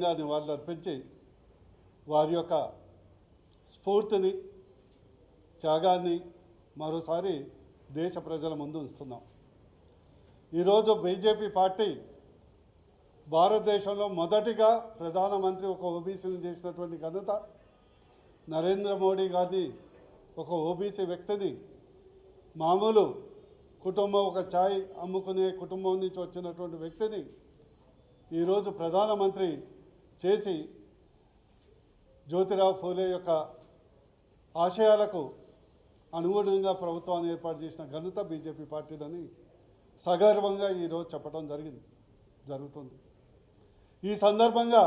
నివాళులు అర్పించి వారి యొక్క స్ఫూర్తిని త్యాగాన్ని మరోసారి దేశ ప్రజల ముందు ఉంచుతున్నాం. ఈరోజు బీజేపీ పార్టీ భారతదేశంలో మొదటిగా ప్రధానమంత్రి ఒక ఓబీసీని చేసినటువంటి ఘనత, నరేంద్ర మోడీ గారిని ఒక ఓబీసీ వ్యక్తిని, మామూలు కుటుంబం, ఒక ఛాయ్ అమ్ముకునే కుటుంబం నుంచి వచ్చినటువంటి వ్యక్తిని ఈరోజు ప్రధానమంత్రి చేసి జ్యోతిరావు ఫూలే యొక్క ఆశయాలకు అనుగుణంగా ప్రభుత్వాన్ని ఏర్పాటు చేసిన ఘనత బీజేపీ పార్టీదని సగర్వంగా ఈరోజు చెప్పడం జరుగుతుంది. ఈ సందర్భంగా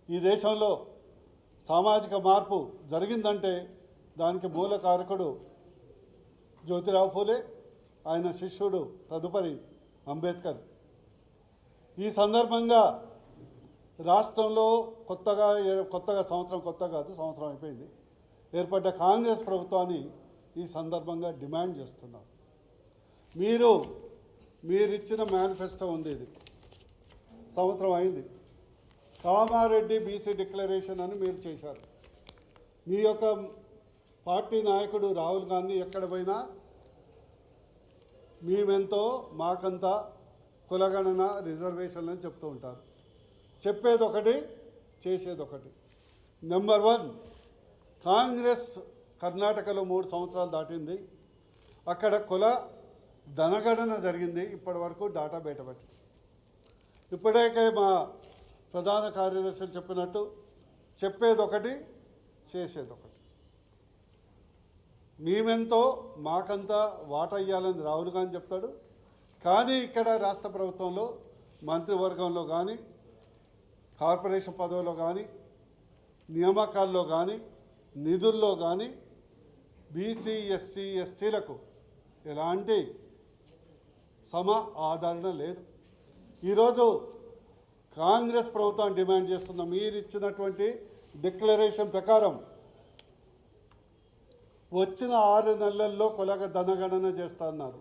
ఈ దేశంలో సామాజిక మార్పు జరిగిందంటే దానికి మూల కారకుడు జ్యోతిరావు ఫూలే, ఆయన శిష్యుడు తదుపరి అంబేద్కర్. ఈ సందర్భంగా రాష్ట్రంలో కొత్తగా సంవత్సరం అయిపోయింది, ఏర్పడ్డ కాంగ్రెస్ ప్రభుత్వాన్ని ఈ సందర్భంగా డిమాండ్ చేస్తున్నారు. మీరిచ్చిన మేనిఫెస్టో ఉంది, ఇది సంవత్సరం అయింది. కామారెడ్డి బీసీ డిక్లరేషన్ అని మీరు చేశారు. మీ యొక్క పార్టీ నాయకుడు రాహుల్ గాంధీ ఎక్కడ పోయినా మేమెంతో మాకంతా కులగణన రిజర్వేషన్లు అని చెప్తూ ఉంటారు. చెప్పేది ఒకటి, చేసేది ఒకటి. నెంబర్ 1, కాంగ్రెస్ కర్ణాటకలో 3 సంవత్సరాలు దాటింది, అక్కడ కుల ధనగణన జరిగింది, ఇప్పటి వరకు డాటా బయటపెట్టి. ఇప్పటికే మా ప్రధాన కార్యదర్శులు చెప్పినట్టు చెప్పేది ఒకటి, చేసేది ఒకటి. మేమెంతో మాకంతా వాటా ఇవ్వాలని రాహుల్ గాంధీ చెప్తాడు, కానీ ఇక్కడ రాష్ట్ర ప్రభుత్వంలో మంత్రివర్గంలో కానీ, కార్పొరేషన్ పదవుల్లో కానీ, నియామకాల్లో కానీ, నిధుల్లో కానీ బీసీ ఎస్సీ ఎస్టీలకు ఎలాంటి ఆదరణ లేదు. ఈరోజు కాంగ్రెస్ ప్రభుత్వం డిమాండ్ చేస్తున్న మీరు ఇచ్చినటువంటి డిక్లరేషన్ ప్రకారం వచ్చిన 6 నెలల్లో కుల ధనగణన చేస్తా అన్నారు.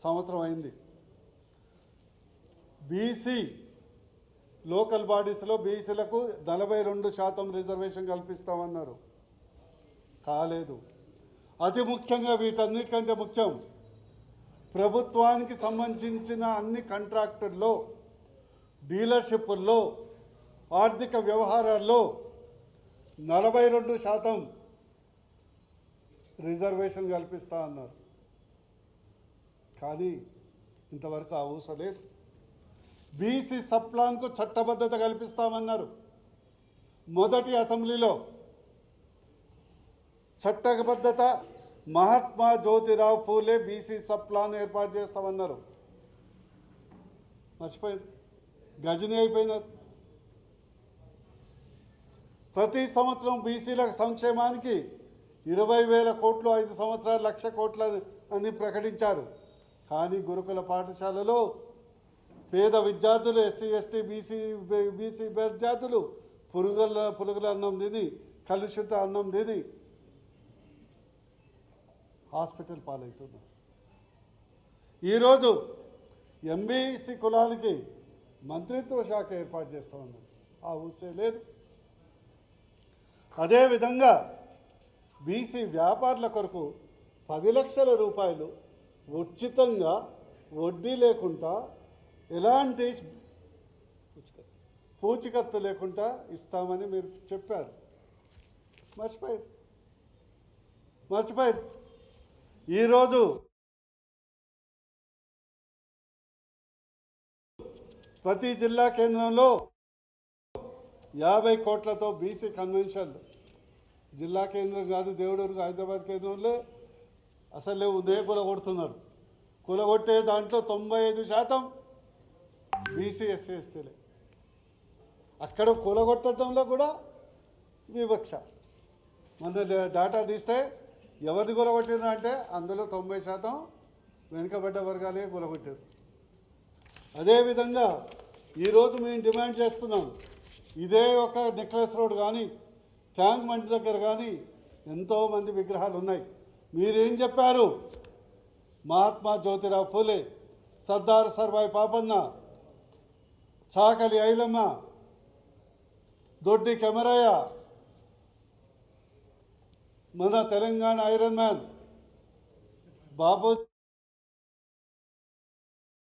సంవత్సరం అయింది. బీసీ లోకల్ బాడీస్లో బీసీలకు 42% రిజర్వేషన్ కల్పిస్తామన్నారు, కాలేదు. అతి ముఖ్యంగా, వీటన్నిటికంటే ముఖ్యం, ప్రభుత్వానికి సంబంధించిన అన్ని కాంట్రాక్టుల్లో, డీలర్షిప్పుల్లో, ఆర్థిక వ్యవహారాల్లో 42% రిజర్వేషన్ కల్పిస్తా అన్నారు, కానీ ఇంతవరకు ఆ ఊస లేదు. బీసీ సప్లాన్కు చట్టబద్ధత కల్పిస్తామన్నారు. మొదటి అసెంబ్లీలో చట్టబద్ధత, మహాత్మా జ్యోతిరావు ఫూలే బీసీ సప్లాన్ ఏర్పాటు చేస్తామన్నారు, మర్చిపోయింది, గజని అయిపోయినారు. ప్రతి సంవత్సరం బీసీల సంక్షేమానికి 20,000 కోట్లు, 5 సంవత్సరాలు 1,00,000 కోట్లు అని ప్రకటించారు. కానీ గురుకుల పాఠశాలలో పేద విద్యార్థులు, ఎస్సీ ఎస్టీ బీసీ విద్యార్థులు పురుగుల అన్నం తిని, కలుషిత అన్నం తిని హాస్పిటల్ పాలవుతున్నారు. ఈరోజు ఎంబీసీ కులానికి మంత్రిత్వ శాఖ ఏర్పాటు చేస్తామన్నారు, ఆ ఊసే లేదు. అదేవిధంగా బీసీ వ్యాపారుల కొరకు 10 లక్షల రూపాయలు ఉచితంగా, వడ్డీ లేకుండా, ఎలాంటి పూచికత్తు లేకుండా ఇస్తామని మీరు చెప్పారు, మర్చిపోయారు. ఈరోజు ప్రతి జిల్లా కేంద్రంలో 50 కోట్లతో బీసీ కన్వెన్షన్, జిల్లా కేంద్రం కాదు, దేవుడూరు హైదరాబాద్ కేంద్రంలో అసలు ఉదయ కూలగొడుతున్నారు. కూలగొట్టే దాంట్లో 95% బీసీ ఎస్సీ ఎస్టీలే. అక్కడ కూలగొట్టడంలో కూడా వివక్ష. మన డాటా తీస్తే ఎవరిది కూలగొట్టినా అంటే అందులో 90% వెనుకబడ్డ వర్గాలే కూలగొట్టారు. అదేవిధంగా ఈరోజు మేము డిమాండ్ చేస్తున్నాం, ఇదే ఒక నెక్లెస్ రోడ్ కానీ, ట్యాంక్ బండ్ దగ్గర కానీ ఎంతోమంది విగ్రహాలు ఉన్నాయి. మీరేం చెప్పారు? మహాత్మా జ్యోతిరావు ఫూలే, సర్దార్ సర్వాయి పాపన్న, చాకలి ఐలమ్మ, దొడ్డి కెమరయ్య, మన తెలంగాణ ఐరన్ మ్యాన్ బాబు